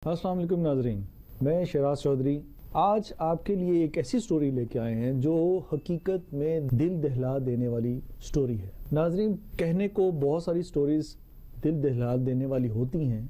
السلام علیکم ناظرین، میں شہراز چودھری آج آپ کے لیے ایک ایسی سٹوری لے کے آئے ہیں جو حقیقت میں دل دہلا دینے والی سٹوری ہے۔ ناظرین، کہنے کو بہت ساری سٹوریز دل دہلا دینے والی ہوتی ہیں،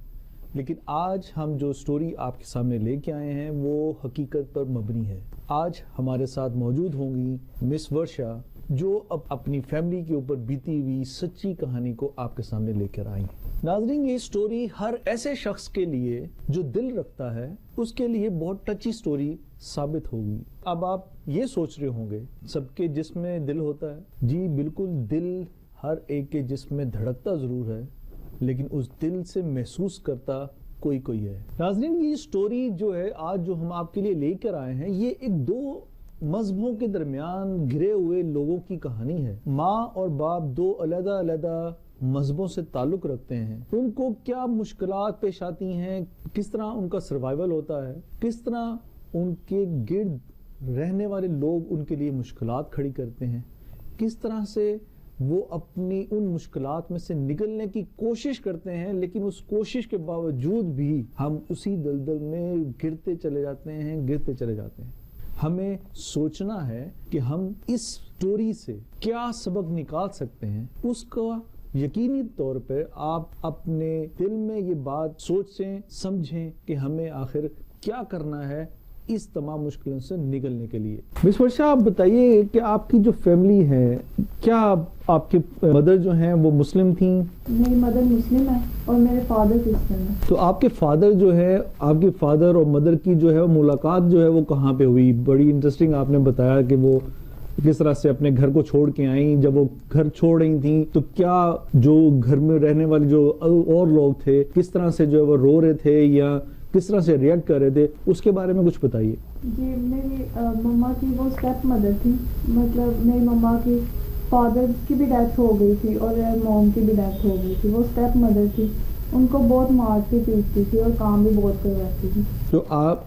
لیکن آج ہم جو سٹوری آپ کے سامنے لے کے آئے ہیں وہ حقیقت پر مبنی ہے۔ آج ہمارے ساتھ موجود ہوں گی مس ورشا، جو اب اپنی فیملی کے اوپر بیتی ہوئی سچی کہانی کو آپ کے سامنے لے کر آئی ہیں۔ ناظرین، یہ سٹوری ہر ایسے شخص کے لیے جو دل رکھتا ہے اس کے لیے بہت ٹچی سٹوری ثابت ہوگی۔ اب آپ یہ سوچ رہے ہوں گے سب کے جسم میں دل ہوتا ہے؟ جی بالکل، دل ہر ایک کے جسم میں دھڑکتا ضرور ہے، لیکن اس دل سے محسوس کرتا کوئی ہے۔ ناظرین، یہ سٹوری جو ہے آج جو ہم آپ کے لیے لے کر آئے ہیں، یہ ایک دو مذہبوں کے درمیان گھرے ہوئے لوگوں کی کہانی ہے۔ ماں اور باپ دو علیحدہ علیحدہ مذہبوں سے تعلق رکھتے ہیں، ان کو کیا مشکلات پیش آتی ہیں، کس طرح ان کا سروائیول ہوتا ہے، کس طرح ان کے گرد رہنے والے لوگ ان کے لیے مشکلات کھڑی کرتے ہیں، کس طرح سے وہ اپنی ان مشکلات میں سے نکلنے کی کوشش کرتے ہیں، لیکن اس کوشش کے باوجود بھی ہم اسی دلدل میں گرتے چلے جاتے ہیں۔ ہمیں سوچنا ہے کہ ہم اس سٹوری سے کیا سبق نکال سکتے ہیں، اس کا یقینی طور پر آپ اپنے دل میں یہ بات سوچیں، سمجھیں کہ ہمیں آخر کیا کرنا ہے اس تمام مشکلوں سے نکلنے کے لیے۔ مس ورشا، آپ بتائیے کہ آپ کی جو فیملی ہے، کیا آپ کے مدر جو ہیں وہ مسلم تھیں؟ میری مدر مسلم ہے اور میرے فادر کرسچن ہے۔ تو آپ کے فادر جو ہے، آپ کے فادر اور مدر کی جو ہے ملاقات جو ہے وہ کہاں پہ ہوئی؟ بڑی انٹرسٹنگ آپ نے بتایا کہ وہ کس طرح سے اپنے گھر کو چھوڑ کے آئیں۔ جب وہ گھر چھوڑ رہی تھیں تو کیا جو گھر میں رہنے والے جو اور لوگ تھے کس طرح سے جو ہے وہ رو رہے تھے یا کس طرح سے ریئیکٹ کر رہے تھے، اس کے بارے میں کچھ بتائیے۔ جی، میری مما کی وہ اسٹیپ مدر تھی، مطلب میری مما کی فادر کی بھی ڈیتھ ہو گئی تھی اور موم کی بھی ڈیتھ ہو گئی تھی۔ وہ اسٹیپ مدر تھی، ان کو بہت مارتی پیٹتی تھی اور کام بھی بہت کرواتی تھی۔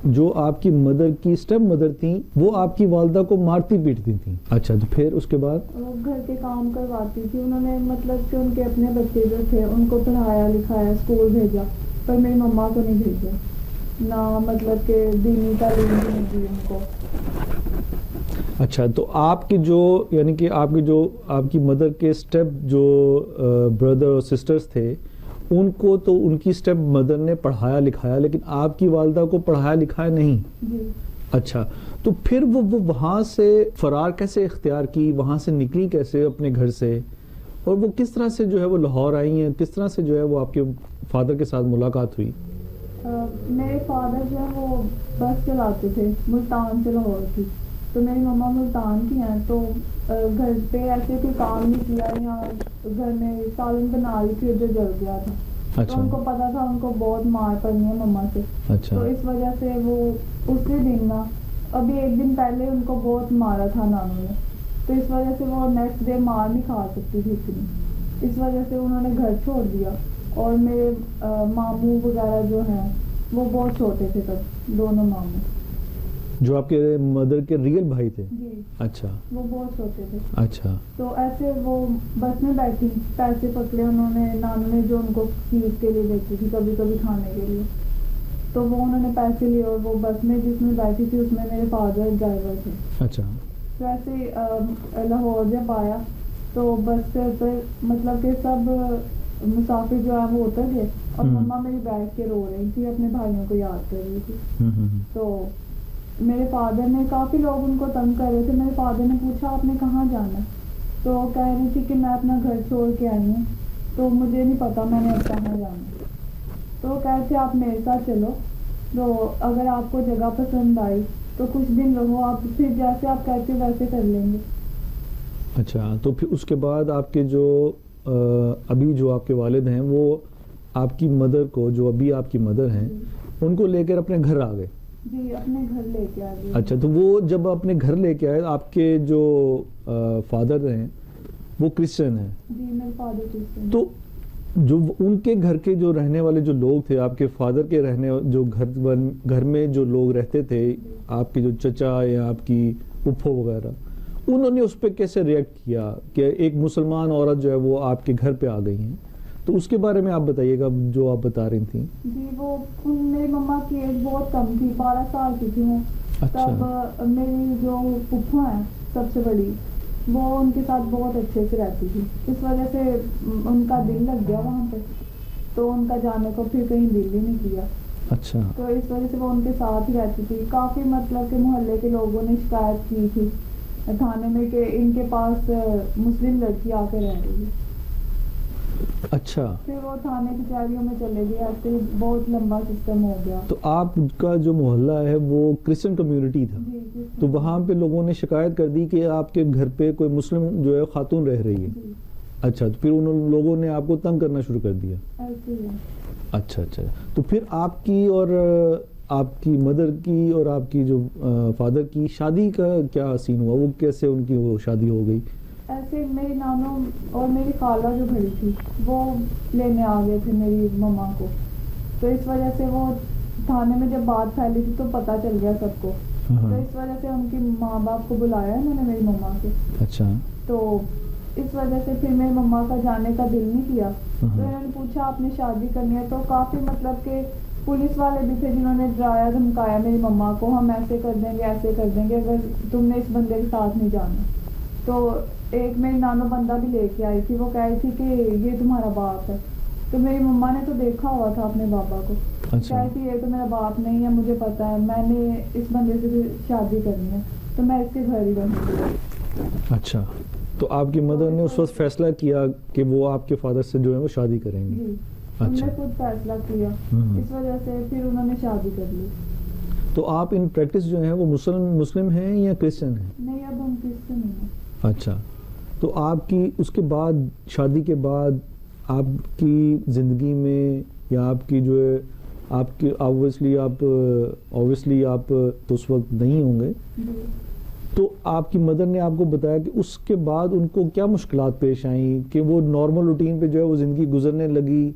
جو آپ کی مدر کی اسٹیپ مدر تھیں وہ آپ کی والدہ کو مارتی پیٹتی تھیں؟ اچھا، تو پھر اس کے بعد وہ گھر کے کام کرواتی تھی۔ انہوں نے مطلب کہ ان کے اپنے بچے جو تھے ان کو پڑھایا لکھایا، اسکول بھیجا، پر میری مما کو نہیں بھیجا، نہ مطلب کہ دینی تعلیم بھی نہیں دی ان کو۔ اچھا، تو آپ کی جو یعنی کہ آپ کی مدر کے اسٹیپ جو بردر اور سسٹرز تھے ان کو تو ان کی اسٹیپ مدر نے پڑھایا لکھایا، لیکن آپ کی والدہ کو پڑھایا لکھایا نہیں؟ جی۔ اچھا، تو پھر وہ وہاں سے فرار کیسے اختیار کی، وہاں سے نکلی کیسے اپنے گھر سے، اور وہ کس طرح سے جو ہے وہ لاہور آئی ہیں، کس طرح سے جو ہے وہ آپ کے فادر کے ساتھ ملاقات ہوئی؟ میرے فادر جو ہے وہ بس چلاتے تھے ملتان سے لاہور کی، تو میری مما ملتان کی ہیں، تو گھر پہ ایسے کوئی کام نہیں کیا، یہاں گھر میں سالن بنا لی تھی جو جل گیا تھا، تو ان کو پتا تھا ان کو بہت مار پڑنی ہے مما سے، تو اس وجہ سے وہ اسی دن نا ابھی ایک دن پہلے ان کو بہت مارا تھا نانو نے، تو اس وجہ سے وہ نیکسٹ ڈے مار نہیں کھا سکتی تھی اتنی، اس وجہ سے انہوں نے گھر چھوڑ دیا۔ اور میرے ماموں وغیرہ جو ہیں وہ بہت چھوٹے تھے تب، دونوں ماموں جو آپ کے مدر کے ریئل بھائی تھے؟ جی۔ اچھا، وہ بہت چھوٹے تھے۔ اچھا، تو ایسے وہ بس میں بیٹھی، پیسے پکڑے انہوں نے، نانو نے جو ان کو فیس کے لیے دیتی تھی کبھی کبھی کھانے کے لیے، تو وہ انہوں نے پیسے لیے اور وہ بس میں جس میں بیٹھی تھی اس میں میرے فادر ڈرائیور تھے۔ اچھا، تو ایسے لاہور جب آیا تو بس سے اتر، مطلب کہ سب مسافر جو ہے وہ اتر گئے اور مما میری بیٹھ کے رو رہی تھی، اپنے بھائیوں کو یاد کر رہی تھی۔ تو میرے فادر نے، کافی لوگ ان کو تنگ کر رہے تھے، میرے فادر نے پوچھا آپ نے کہاں جانا، تو وہ کہہ رہی تھی کہ میں اپنا گھر چھوڑ کے آئی ہوں، تو مجھے نہیں پتا میں نے اب کہاں جانا، تو وہ کہتے تھے آپ میرے ساتھ چلو، تو اگر آپ کو جگہ پسند آئی تو کچھ دن رہو، آپ پھر جیسے آپ کہتے ہو ویسے کر لیں گے۔ اچھا، تو پھر اس کے بعد آپ کے جو ابھی جو آپ کے والد ہیں وہ آپ کی مدر کو، جو ابھی آپ کی مدر ہیں ان کو لے کر اپنے گھر آ گئے؟ جی، اپنے گھر لے کے آ گئے۔ اچھا، تو وہ جب اپنے گھر لے کے آئے، آپ کے جو فادر ہیں وہ کرسچن ہیں؟ جی، میرے فادر کرسچن۔ تو جو ان کے گھر کے جو رہنے والے جو لوگ تھے، آپ کے فادر کے جو گھر میں جو لوگ رہتے تھے، آپ کے جو چچا یا آپ کی پھپھو وغیرہ، انہوں نے اس پہ کیسے ریئیکٹ کیا کہ ایک مسلمان عورت جو ہے وہ آپ کے گھر پہ آ گئی ہیں؟ تو اس کے بارے میں آپ بتائیے گا جو آپ بتا رہی تھیں. جی وہ میری مما کی ایج بہت کم تھی, 12 سال کی تھی وہ. اچھا. تب میری جو پھپھا ہے سب سے بڑی, وہ ان کے ساتھ بہت اچھے سے رہتی تھی. اس وجہ سے ان کا دل لگ گیا وہاں پہ, تو ان کا جانے کو پھر کہیں دل ہی نہیں کیا. اچھا. تو اس وجہ سے وہ ان کے ساتھ ہی رہتی تھی. کافی مطلب کہ محلے کے لوگوں نے شکایت کی تھی تھانے میں کہ ان کے پاس مسلم لڑکی آ کے رہ رہی ہے. اچھا. پھر وہ تھانے کی تیاریوں میں چلے گئے, ایسے بہت لمبا سسٹم ہو گیا. تو آپ کا جو محلہ ہے وہ کرسچن کمیونٹی تھا, تو وہاں پہ لوگوں نے شکایت کر دی کہ آپ کے گھر پہ کوئی مسلم جو ہے خاتون رہ رہی ہے. اچھا. تو پھر ان لوگوں نے آپ کو تنگ کرنا شروع کر دیا. اچھا اچھا. تو پھر آپ کی اور آپ کی مدر کی اور آپ کی جو فادر کی شادی کا کیا سین ہوا, وہ کیسے ان کی وہ شادی ہو گئی؟ ایسے میری نانو اور میری خالہ جو بڑی تھی وہ لینے آ گئے تھے میری مما کو. تو اس وجہ سے وہ تھانے میں جب بات پھیلی تھی تو پتہ چل گیا سب کو. تو اس وجہ سے ان کی ماں باپ کو بلایا انہوں نے میری مما کے. اچھا. تو اس وجہ سے پھر میری مما کا جانے کا دل نہیں کیا. تو انہوں نے پوچھا آپ نے شادی کرنی ہے, تو کافی مطلب کہ پولیس والے بھی تھے جنہوں نے ڈرایا دھمکایا میری مما کو, ہم ایسے کر دیں گے ایسے کر دیں گے اگر تم نے اس بندے کے ساتھ نہیں جانا. تو ایک میری نانو بندہ بھی لے کے آئی تھی, وہ کہہ رہی تھی کہ یہ تمہارا باپ ہے. تو میری مما نے تو دیکھا ہوا تھا اپنے بابا کو. کہہ رہی تھی یہ تو میرا باپ نہیں ہے, مجھے پتا ہے, میں نے اس بندے سے شادی کرنی ہے, تو میں اس کے گھر ہی رہوں گی. اچھا. تو آپ کی مدر نے اس وقت فیصلہ کیا کہ وہ آپ کے فادر سے جو ہے وہ شادی کریں گے؟ جی, انہوں نے خود فیصلہ کیا. اس وجہ سے پھر انہوں نے شادی کر لی. تو آپ ان پریکٹس جو ہیں وہ مسلم ہیں یا کرسچن ہیں؟ نہیں, اب ہم کرسچن ہیں. اچھا. تو آپ کی اس کے بعد شادی کے بعد آپ کی زندگی میں یا آپ کی جو ہے آپ کی اوبویسلی آپ تو اس وقت نہیں ہوں گے, تو آپ کی مدر نے آپ کو بتایا کہ اس کے بعد ان کو کیا مشکلات پیش آئیں, کہ وہ نارمل روٹین پہ جو ہے وہ زندگی گزرنے لگی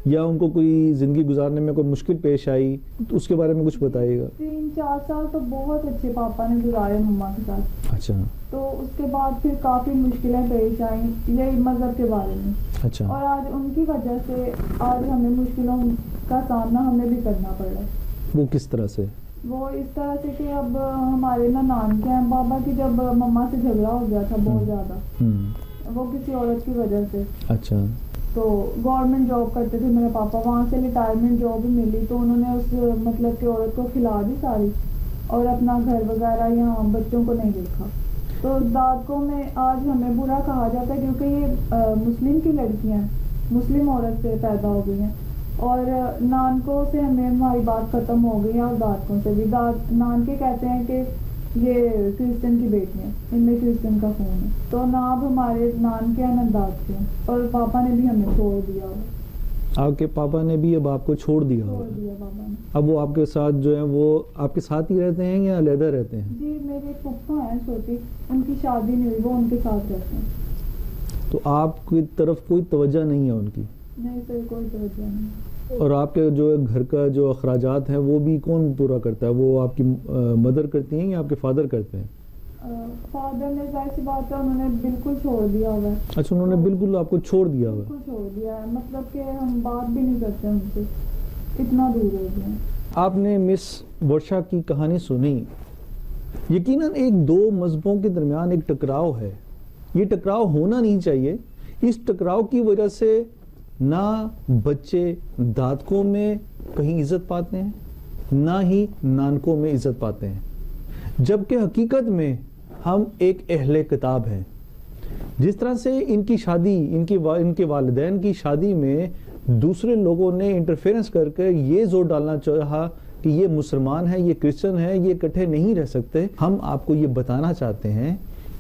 یا ان کو کوئی زندگی گزارنے میں کوئی مشکل پیش آئی؟ تو اس کے بارے میں کچھ بتائیے گا. 3-4 سال تو بہت اچھے پاپا نے گزارے مما کے ساتھ. اچھا. تو اس کے بعد پھر کافی مشکلیں پیش آئیں یہ مذہب کے بارے میں. اچھا. اور آج ان کی وجہ سے آج ہمیں مشکلوں کا سامنا ہمیں بھی کرنا پڑ رہا ہے. وہ کس طرح سے؟ وہ اس طرح سے کہ اب ہمارے نان کے ہیں بابا کی, جب مما سے جھگڑا ہو گیا تھا بہت زیادہ, وہ کسی عورت کی وجہ سے. اچھا. تو گورنمنٹ جاب کرتے تھے میرے پاپا, وہاں سے ریٹائرمنٹ جاب ملی, تو انہوں نے اس مطلب کہ عورت کو کھلا دی ساری, اور اپنا گھر وغیرہ یہاں بچوں کو نہیں دیکھا. تو دادکوں میں آج ہمیں برا کہا جاتا ہے کیونکہ یہ مسلم کی لڑکیاں مسلم عورت سے پیدا ہو گئی ہیں, اور نانکوں سے ہمیں ہماری بات ختم ہو گئی ہے, اور دادکوں سے بھی. نان کے کہتے ہیں کہ یہ کرسچن کی بیٹی ہیں, ان میں کرسچن کا خون ہے. تو نہ اب ہمارے نان کے ہیں نہ داد کے ہیں, اور پاپا نے بھی ہمیں چھوڑ دیا ہوا. آپ کے پاپا نے بھی اب آپ کو چھوڑ دیا ہوا؟ چھوڑ دیا پاپا نے. اب وہ آپ کے ساتھ جو ہیں وہ آپ کے ساتھ ہی رہتے ہیں یا علیحدہ رہتے ہیں؟ جی میرے پھپھا ہیں چھوٹی, ان کی شادی نہیں ہوئی, وہ ان کے ساتھ رہتے ہیں. تو آپ کی طرف کوئی توجہ نہیں ہے ان کی؟ نہیں سر, کوئی توجہ نہیں. اور آپ کے جو گھر کا جو اخراجات ہیں وہ بھی کون پورا کرتا ہے؟ وہ آپ کی مدر کرتی ہیں یا آپ کے فادر کرتے ہیں؟ فادر نے ظاہر سی بات ہے انہوں نے بالکل چھوڑ دیا ہوا ہے. اچھا, انہوں نے بالکل آپ کو چھوڑ دیا ہوا ہے؟ بالکل چھوڑ دیا ہے, مطلب کہ ہم بات بھی نہیں کرتے ان سے, اتنا دور ہو گئے ہیں. آپ نے مس ورشا کی کہانی سنی. یقیناً ایک دو مذہبوں کے درمیان ایک ٹکراؤ ہے. یہ ٹکراؤ ہونا نہیں چاہیے. اس ٹکراؤ کی وجہ سے نہ بچے دادکوں میں کہیں عزت پاتے ہیں, نہ ہی نانکوں میں عزت پاتے ہیں, جبکہ حقیقت میں ہم ایک اہل کتاب ہیں. جس طرح سے ان کی شادی, ان کے والدین کی شادی میں دوسرے لوگوں نے انٹرفیرنس کر کے یہ زور ڈالنا چاہا کہ یہ مسلمان ہے, یہ کرسچن ہے, یہ اکٹھے نہیں رہ سکتے. ہم آپ کو یہ بتانا چاہتے ہیں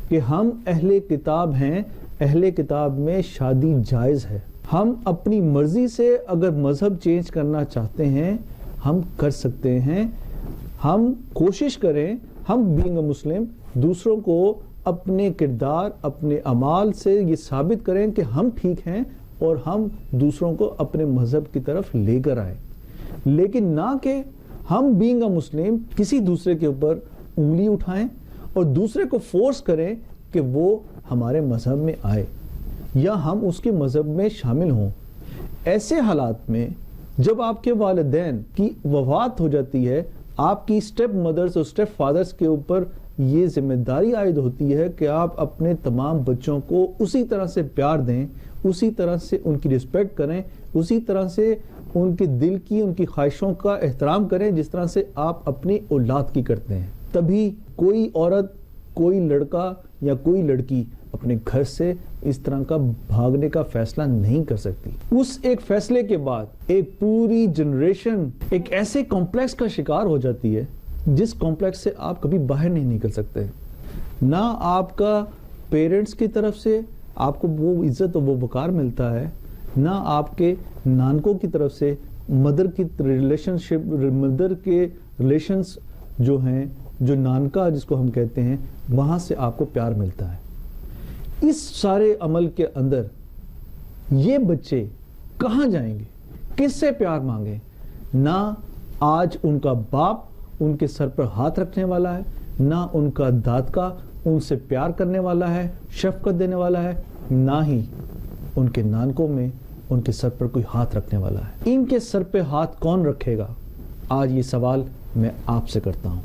کہ ہم اہل کتاب ہیں. اہل کتاب میں شادی جائز ہے. ہم اپنی مرضی سے اگر مذہب چینج کرنا چاہتے ہیں ہم کر سکتے ہیں. ہم کوشش کریں, ہم بینگ اے مسلم دوسروں کو اپنے کردار, اپنے اعمال سے یہ ثابت کریں کہ ہم ٹھیک ہیں, اور ہم دوسروں کو اپنے مذہب کی طرف لے کر آئیں. لیکن نہ کہ ہم بینگ اے مسلم کسی دوسرے کے اوپر انگلی اٹھائیں اور دوسرے کو فورس کریں کہ وہ ہمارے مذہب میں آئے یا ہم اس کے مذہب میں شامل ہوں. ایسے حالات میں جب آپ کے والدین کی وفات ہو جاتی ہے، آپ کی اسٹیپ مدرز اور اسٹیپ فادرز کے اوپر یہ ذمہ داری عائد ہوتی ہے کہ آپ اپنے تمام بچوں کو اسی طرح سے پیار دیں، اسی طرح سے ان کی رسپیکٹ کریں، اسی طرح سے ان کے دل کی، ان کی خواہشوں کا احترام کریں جس طرح سے آپ اپنی اولاد کی کرتے ہیں. تبھی کوئی عورت، کوئی لڑکا یا کوئی لڑکی اپنے گھر سے اس طرح کا بھاگنے کا فیصلہ نہیں کر سکتی. اس ایک فیصلے کے بعد ایک پوری جنریشن ایک ایسے کمپلیکس کا شکار ہو جاتی ہے جس کمپلیکس سے آپ کبھی باہر نہیں نکل سکتے. نہ آپ کا پیرنٹس کی طرف سے آپ کو وہ عزت و وہ وقار ملتا ہے، نہ آپ کے نانکوں کی طرف سے مدر کی مدر کے ریلیشنز جو ہیں، جو نانکا جس کو ہم کہتے ہیں، وہاں سے آپ کو پیار ملتا ہے. اس سارے عمل کے اندر یہ بچے کہاں جائیں گے، کس سے پیار مانگیں؟ نہ آج ان کا باپ ان کے سر پر ہاتھ رکھنے والا ہے، نہ ان کا دادکا ان سے پیار کرنے والا ہے، شفقت دینے والا ہے، نہ ہی ان کے نانکوں میں ان کے سر پر کوئی ہاتھ رکھنے والا ہے. ان کے سر پہ ہاتھ کون رکھے گا؟ آج یہ سوال میں آپ سے کرتا ہوں.